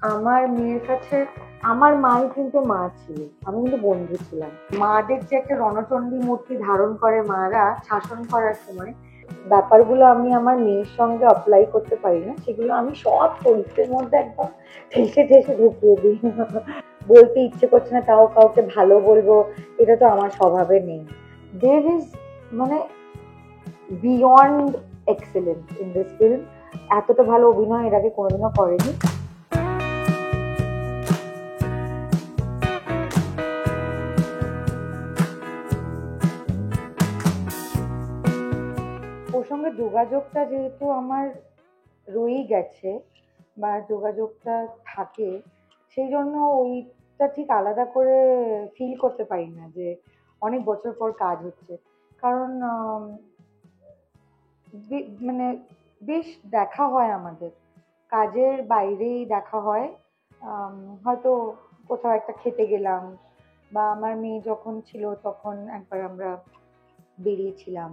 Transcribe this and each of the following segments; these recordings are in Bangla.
আমার মেয়ের কাছে আমার মাই কিন্তু মা ছিল, আমি কিন্তু বন্ধু ছিলাম। মাদের যে একটা রণচণ্ডী মূর্তি ধারণ করে মারা শাসন করার সময়, ব্যাপারগুলো আমি আমার মেয়ের সঙ্গে অ্যাপ্লাই করতে পারি না, সেগুলো আমি সব চরিত্রের মধ্যে একদম ঠেসে ঠেসে ঢুকিয়ে দিই। বলতে ইচ্ছে করছে না তাও কাউকে ভালো বলবো, এটা তো আমার স্বভাবে নেই। দের ইজ মানে beyond excellence in this film. এতটা ভালো অভিনয় এর আগে কোনোদিনও করেনি। ওর সঙ্গে যোগাযোগটা যেহেতু আমার রয়েই গেছে বা যোগাযোগটা থাকে, সেই জন্য ওইটা ঠিক আলাদা করে ফিল করতে পারি না যে অনেক বছর পর কাজ হচ্ছে। কারণ মানে বেশ দেখা হয় আমাদের, কাজের বাইরেই দেখা হয়। আম, হয়তো কোথাও একটা খেতে গেলাম, বা আমার মেয়ে যখন ছিল তখন একবার আমরা বেরিয়েছিলাম।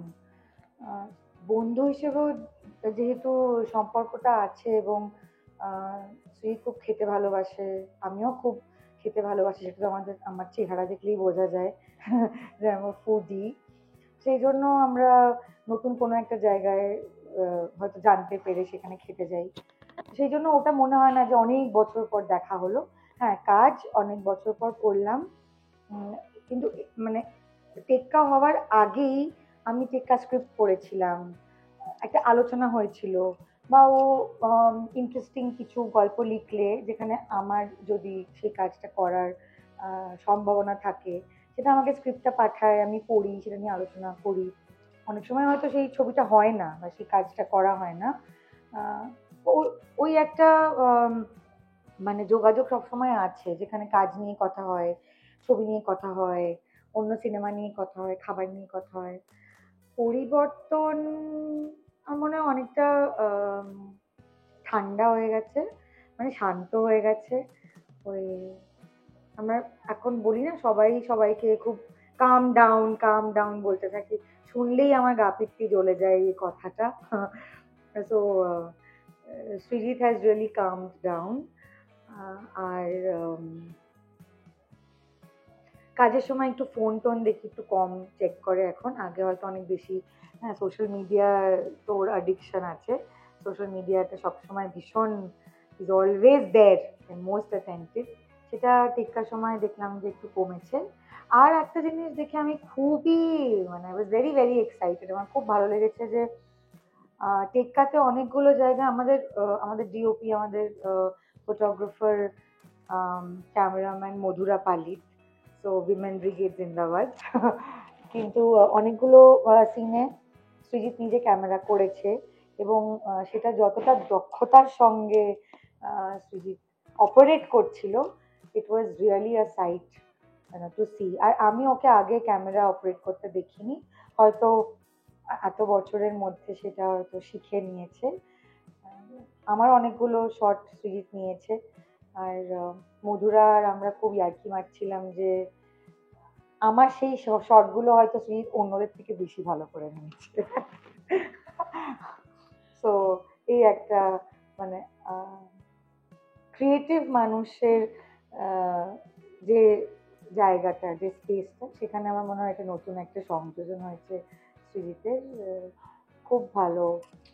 আহ, বন্ধু হিসেবেও যেহেতু সম্পর্কটা আছে, এবং স্ত্রী খুব খেতে ভালোবাসে, আমিও খুব খেতে ভালোবাসি, সেটা তো আমার চেহারা দেখলেই বোঝা যায় যে আমি ফুডি। সেই জন্য আমরা নতুন কোনো একটা জায়গায় হয়তো জানতে পেরে সেখানে খেতে যাই। সেই জন্য ওটা মনে হয় না যে অনেক বছর পর দেখা হলো। হ্যাঁ, কাজ অনেক বছর পর করলাম। উম, কিন্তু মানে টেক্কা হওয়ার আগেই আমি টেক্কা স্ক্রিপ্ট পড়েছিলাম, একটা আলোচনা হয়েছিল, বা ও ইন্টারেস্টিং কিছু গল্প লিখলে যেখানে আমার যদি সেই কাজটা করার সম্ভাবনা থাকে, সেটা আমাকে স্ক্রিপ্টটা পাঠায়, আমি পড়ি, সেটা নিয়ে আলোচনা করি। অনেক সময় হয়তো সেই ছবিটা হয় না বা সেই কাজটা করা হয় না। আহ, ওই একটা আম, মানে যোগাযোগ সবসময় আছে, যেখানে কাজ নিয়ে কথা হয়, ছবি নিয়ে কথা হয়, অন্য সিনেমা নিয়ে কথা হয়, খাবার নিয়ে কথা হয়। পরিবর্তন আমার মনে হয় অনেকটা আম, ঠান্ডা হয়ে গেছে, মানে শান্ত হয়ে গেছে। ওই আমরা এখন বলি না, সবাই সবাইকে খুব কাম ডাউন বলতে থাকি, শুনলেই আমার গা পিত্তি জ্বলে যায় এই কথাটা। So Srijit has really come down. আর কাজের সময় একটু ফোন টোন দেখি, একটু কম চেক করে এখন, আগে হয়তো অনেক বেশি। হ্যাঁ, সোশ্যাল মিডিয়া তো ওর অ্যাডিকশন আছে, সোশ্যাল মিডিয়াতে সবসময় ভীষণ, is always there, most attentive. সেটা টেক্কার সময় দেখলাম যে একটু কমেছে। আর একটা জিনিস দেখে আমি খুবই, মানে I was very very excited, আমার খুব ভালো লেগেছে যে টেক্কাতে অনেকগুলো জায়গা আমাদের আমাদের ডিওপি, আমাদের ফটোগ্রাফার, ক্যামেরাম্যান মধুরা পালিত, সো উইমেন ব্রিগেড জিন্দাবাদ। কিন্তু অনেকগুলো সিনে সৃজিত নিজে ক্যামেরা করেছে, এবং সেটা যতটা দক্ষতার সঙ্গে সৃজিত অপারেট করছিল, it was really a sight to see. আর আমি ওকে আগে ক্যামেরা অপারেট করতে দেখিনি, হয়তো এত বছরের মধ্যে সেটা হয়তো শিখে নিয়েছে। আমার অনেকগুলো শর্ট সৃজিত নিয়েছে। আর মধুরা আর আমরা খুব ইয়ার্কি মারছিলাম যে আমার সেই শর্ট গুলো হয়তো সৃজিত অন্যদের থেকে বেশি ভালো করে নিয়েছে। তো এই একটা মানে ক্রিয়েটিভ মানুষের আহ, যে জায়গাটা, যে স্পেসটা, সেখানে আমার মনে হয় একটা নতুন একটা সংযোজন হয়েছে সৃজিতের। খুব ভালো,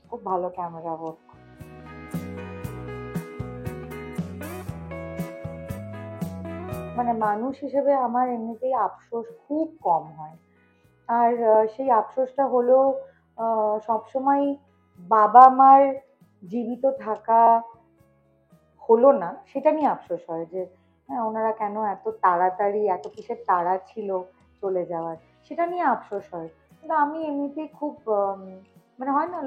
খুব ভালো ক্যামেরা ওয়ার্ক। মানে মানুষ হিসেবে আমার এমনিতেই আফসোস খুব কম হয়। আর সেই আফসোসটা হলো সবসময় বাবা মার জীবিত থাকা হলো না, সেটা নিয়ে আফসোস হয় যে হ্যাঁ, ওনারা কেন এত তাড়াতাড়ি, এত কিসের তাড়া ছিল চলে যাওয়ার, সেটা নিয়ে আফসোস হয়। কিন্তু আমি এমনিতেই খুব মানে হয় না,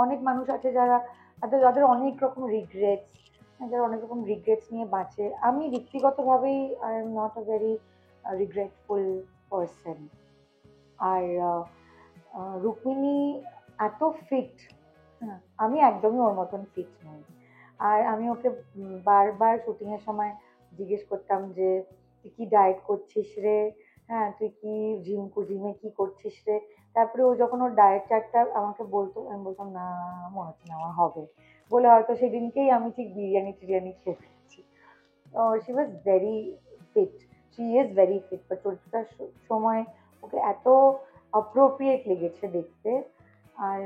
অনেক মানুষ আছে যারা, যাদের যাদের অনেক রকম রিগ্রেটস, যারা অনেক রকম রিগ্রেটস নিয়ে বাঁচে। আমি ব্যক্তিগতভাবেই I am not a very regretful person. আর রুক্মিণী এত ফিট, হ্যাঁ, আমি একদমই ওর মতন ফিট নই। আর আমি ওকে বারবার শুটিং এর সময় জিজ্ঞেস করতাম যে তুই কি ডায়েট করছিস রে, হ্যাঁ তুই কি জিমে কি করছিস রে। তারপরে ও যখন ওর ডায়েট চার্টটা আমাকে বলতো, আমি বলতাম না, মনে হচ্ছে না আমার হবে, বলে হয়তো সেদিনকেই আমি ঠিক বিরিয়ানি টিরিয়ানি খেয়ে ফেলেছি। She was very fit, she is very fit, but চরিত্রটার সময় ওকে এত অ্যাপ্রোপ্রিয়েট লেগেছে দেখতে। আর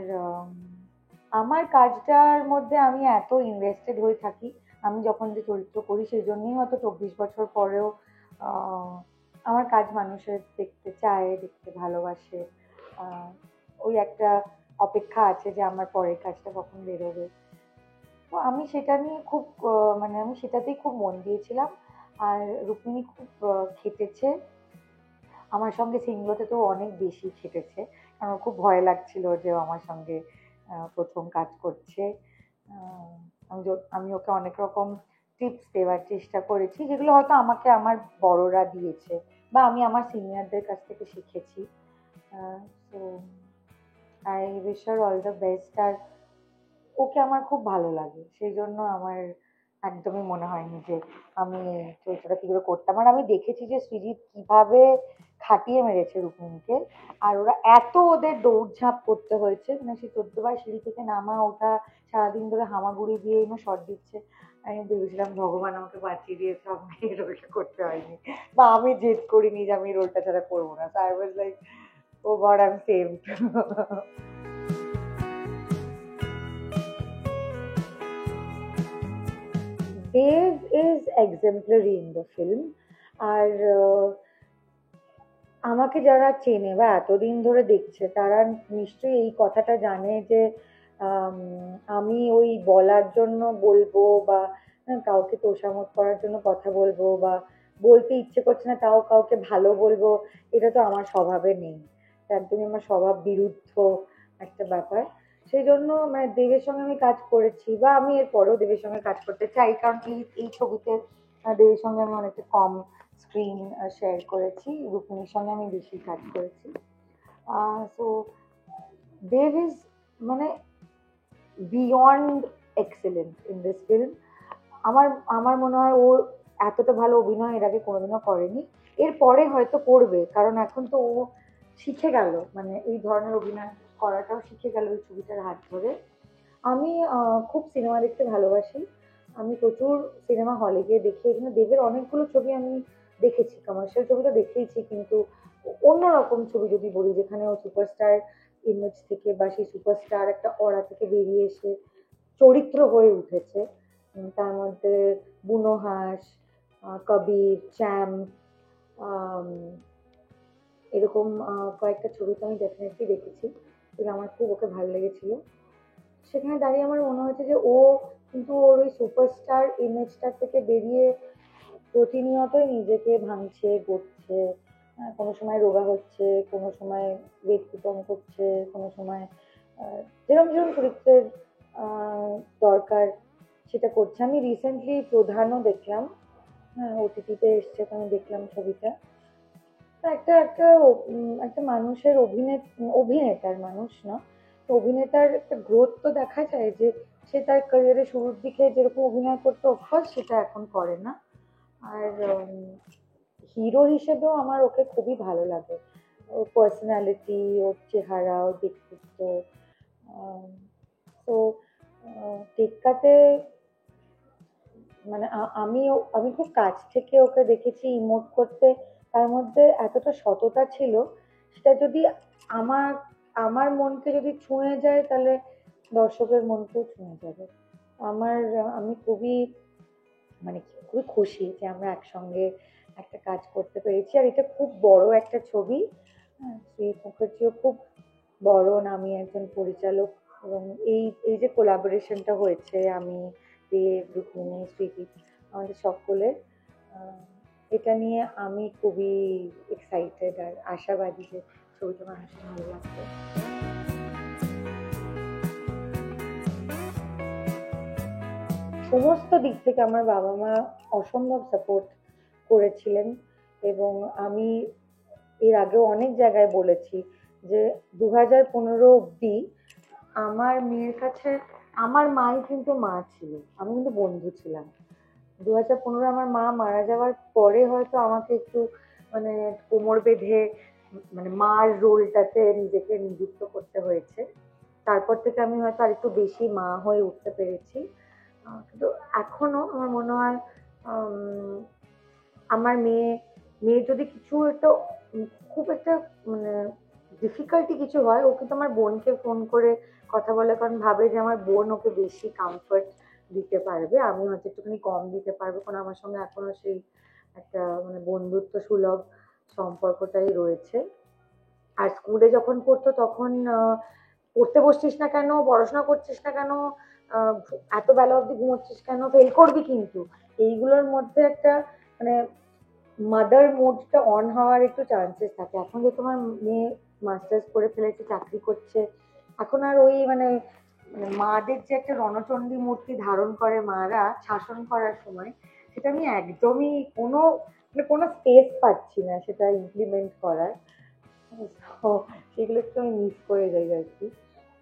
আমার কাজটার মধ্যে আমি এত ইনভেস্টেড হয়ে থাকি, আমি যখন যে চরিত্র করি সেই জন্যই হয়তো 24 বছর পরেও আহ, আমার কাজ মানুষের দেখতে চায়, দেখতে ভালোবাসে। আহ, ওই একটা অপেক্ষা আছে যে আমার পরের কাজটা কখন বেরোবে। তো আমি সেটা নিয়ে খুব মানে আমি সেটাতেই খুব মন দিয়েছিলাম। আর রুক্মিণী খুব খেটেছে আমার সঙ্গে, সিনগুলোতে তো অনেক বেশি খেটেছে, কারণ ওর খুব ভয় লাগছিল যে ও আমার সঙ্গে প্রথম কাজ করছে। আহ, আমি ওকে অনেক রকম টিপস দেওয়ার চেষ্টা করেছি, যেগুলো হয়তো আমাকে আমার বড়রা দিয়েছে বা আমি আমার সিনিয়রদের কাছ থেকে শিখেছি। তো I wish her all the best. আর ওকে আমার খুব ভালো লাগে, সেই জন্য আমার একদমই মনে হয়নি যে আমি চরিত্রটা কি করে করতাম। আর আমি দেখেছি যে সৃজিত কিভাবে খাটিয়ে মেরেছে রুক্মিণীকে, আর ওরা এত ওদের দৌড়ঝাঁপ করতে হয়েছে, মানে সেই 14 বার সিঁড়ি থেকে নামা ওঠা, সারাদিন ধরে হামাগুড়ি দিয়ে শট দিচ্ছে। আমি ভেবেছিলাম ভগবান আমাকে বাঁচিয়ে দিয়েছে, আমাকে এই রোলটা করতে হয়নি, বা আমি জেদ করিনি যে আমি এই রোলটা ছাড়া করবো না। I was like, oh God, I am saved. Dave is exemplary in the film. আর আমাকে যারা চেনে বা এতদিন ধরে দেখছে তারা নিশ্চয়ই এই কথাটা জানে যে আম, আমি ওই বলার জন্য বলবো বা কাউকে তোষামোদ করার জন্য কথা বলবো বা বলতে ইচ্ছে করছে না তাও কাউকে ভালো বলবো, এটা তো আমার স্বভাবে নেই। এটা একদমই আমার স্বভাব বিরুদ্ধ একটা ব্যাপার। সেই জন্য মানে দেবের সঙ্গে আমি কাজ করেছি বা আমি এরপরেও দেবের সঙ্গে কাজ করতে চাই, কারণ এই এই ছবিতে দেবের সঙ্গে আমি অনেকটা কম স্ক্রিন শেয়ার করেছি, রুক্মিণীর সঙ্গে আমি বেশি কাজ করেছি। সো দেব ইজ মানে beyond excellent in this film. আমার আমার মনে হয় ও এতটা ভালো অভিনয় এর আগে কোনোদিনও করেনি, এরপরে হয়তো করবে, কারণ এখন তো ও শিখে গেল, মানে এই ধরনের অভিনয় করাটাও শিখে গেল এই ছবিটার হাত ধরে। আমি খুব সিনেমা দেখতে ভালোবাসি, আমি প্রচুর সিনেমা হলে গিয়ে দেখি। এখানে দেবের অনেকগুলো ছবি আমি দেখেছি, কমার্শিয়াল ছবি তো দেখেইছি, কিন্তু অন্যরকম ছবি যদি বলি যেখানে ও সুপারস্টার ইমেজ থেকে বা সেই সুপারস্টার একটা অরা থেকে বেরিয়ে এসে চরিত্র হয়ে উঠেছে, তার মধ্যে বুনো হাঁস, কবির, চ্যাম্প, আম, এরকম কয়েকটা ছবি তো আমি ডেফিনেটলি দেখেছি, যেগুলো আমার খুব ওকে ভালো লেগেছিল। সেখানে দাঁড়িয়ে আমার মনে হয়েছে যে ও কিন্তু ওর ওই সুপারস্টার ইমেজটা থেকে বেরিয়ে প্রতিনিয়তই নিজেকে ভাঙছে, গড়ছে। কোনো সময় রোগা হচ্ছে, কোনো সময় ওয়েট কম করছে, কোনো সময় যেরকম যেরকম চরিত্রের আহ, দরকার সেটা করছে। আমি রিসেন্টলি প্রধানও দেখলাম, হ্যাঁ ওটিটিতে এসছে, তো আমি দেখলাম ছবিটা। তো একটা মানুষের অভিনেতার, মানুষ না, তো অভিনেতার একটা গ্রোথ তো দেখা যায় যে সে তার ক্যারিয়ারের শুরুর দিকে যেরকম অভিনয় করতো অফকোর্স সেটা এখন করে না। আর হিরো হিসেবেও আমার ওকে খুবই ভালো লাগে, ওর পার্সোনালিটি, ওর চেহারা, ওর ব্যক্তিত্ব। তো টেক্কাতে মানে আমি খুব কাছ থেকে ওকে দেখেছি ইমোট করতে, তার মধ্যে এতটা সততা ছিল, সেটা যদি আমার আমার মনকে যদি ছুঁয়ে যায় তাহলে দর্শকের মনকেও ছুঁয়ে যাবে। আমার আমি খুবই মানে খুবই খুশি যে আমরা একসঙ্গে একটা কাজ করতে পেরেছি, আর এটা খুব বড় একটা ছবি। হ্যাঁ, শ্রী মুখার্জিও খুব বড় নামী একজন পরিচালক, এবং এই এই যে কোলাবোরেশনটা হয়েছে আমি, দেব, রুক্মিণী, স্মৃতি, আমাদের সকলের, আহ, এটা নিয়ে আমি খুবই এক্সাইটেড আর আশাবাদী যে ছবিটা মানুষের ভালো লাগবে। সমস্ত দিক থেকে আমার বাবা মা অসম্ভব সাপোর্ট করেছিলেন, এবং আমি এর আগেও অনেক জায়গায় বলেছি যে 2015 অব্দি আমার মেয়ের কাছে আমার মাই কিন্তু মা ছিল, আমি কিন্তু বন্ধু ছিলাম। 2015 আমার মা মারা যাওয়ার পরে হয়তো আমাকে একটু মানে কোমর বেঁধে মানে মার রোলটাতে নিজেকে নিযুক্ত করতে হয়েছে। তারপর থেকে আমি হয়তো আরেকটু বেশি মা হয়ে উঠতে পেরেছি। কিন্তু এখনো আমার মনে হয় আমার মেয়ে যদি কিছু একটা খুব একটা মানে ডিফিকাল্টি কিছু হয়, ও কিন্তু আমার বোনকে ফোন করে কথা বলে, কারণ ভাবে যে আমার বোন ওকে বেশি কমফর্ট দিতে পারবে, আমি হয়তো একটুখানি কম দিতে পারবো, কারণ আমার সঙ্গে এখনো সেই একটা মানে বন্ধুত্ব সুলভ সম্পর্কটাই রয়েছে। আর স্কুলে যখন পড়তো তখন পড়তে বসছিস না কেন, পড়াশোনা করছিস না কেন, আহ, এত বেলা অবধি ঘুমোচ্ছিস কেন, ফেল করবি কিন্তু, এইগুলোর মধ্যে একটা মানে মাদার মোডটা অন হওয়ার একটু চান্সেস থাকে। এখন যে তোমার মেয়ে মাস্টার্স করে ফেলেছে, চাকরি করছে, এখন আর ওই মানে মানে মাদের যে একটা রণচণ্ডী মূর্তি ধারণ করে মারা শাসন করার সময়, সেটা আমি একদমই কোনো স্পেস পাচ্ছি না সেটা ইমপ্লিমেন্ট করার। তো সেগুলো একটু আমি মিস করে যাই আর কি।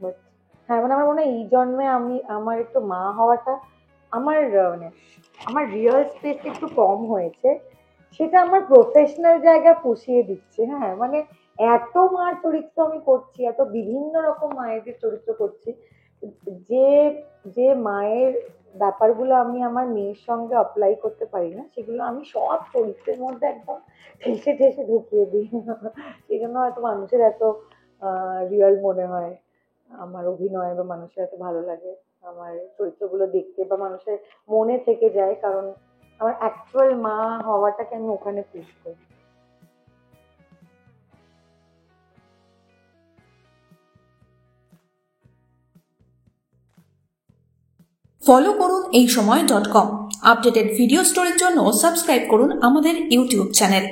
বাট হ্যাঁ, মানে আমার মনে হয় এই জন্মে আমি আমার একটু মা হওয়াটা আমার মানে আমার রিয়েল স্পেস একটু কম হয়েছে, সেটা আমার প্রফেশনাল জায়গায় পুষিয়ে দিচ্ছে। হ্যাঁ, মানে এত মার চরিত্র আমি করছি, এত বিভিন্ন রকম মায়েদের চরিত্র করছি, যে যে মায়ের ব্যাপারগুলো আমি আমার মেয়ের সঙ্গে অ্যাপ্লাই করতে পারি না, সেগুলো আমি সব চরিত্রের মধ্যে একদম ঠেসে ঠেসে ঢুকিয়ে দিই। সেই জন্য হয়তো মানুষের এত রিয়েল মনে হয় আমার অভিনয়, বা মানুষের এত ভালো লাগে আমার চরিত্রগুলো দেখতে, বা মানুষের মনে থেকে যায়, কারণ আমার অ্যাকচুয়াল মা হওয়াটাকে আমি ওখানে পুশ করি। ফলো করুন এই সময়.com। আপডেটেড ভিডিও স্টোরির জন্য সাবস্ক্রাইব করুন আমাদের ইউটিউব চ্যানেল।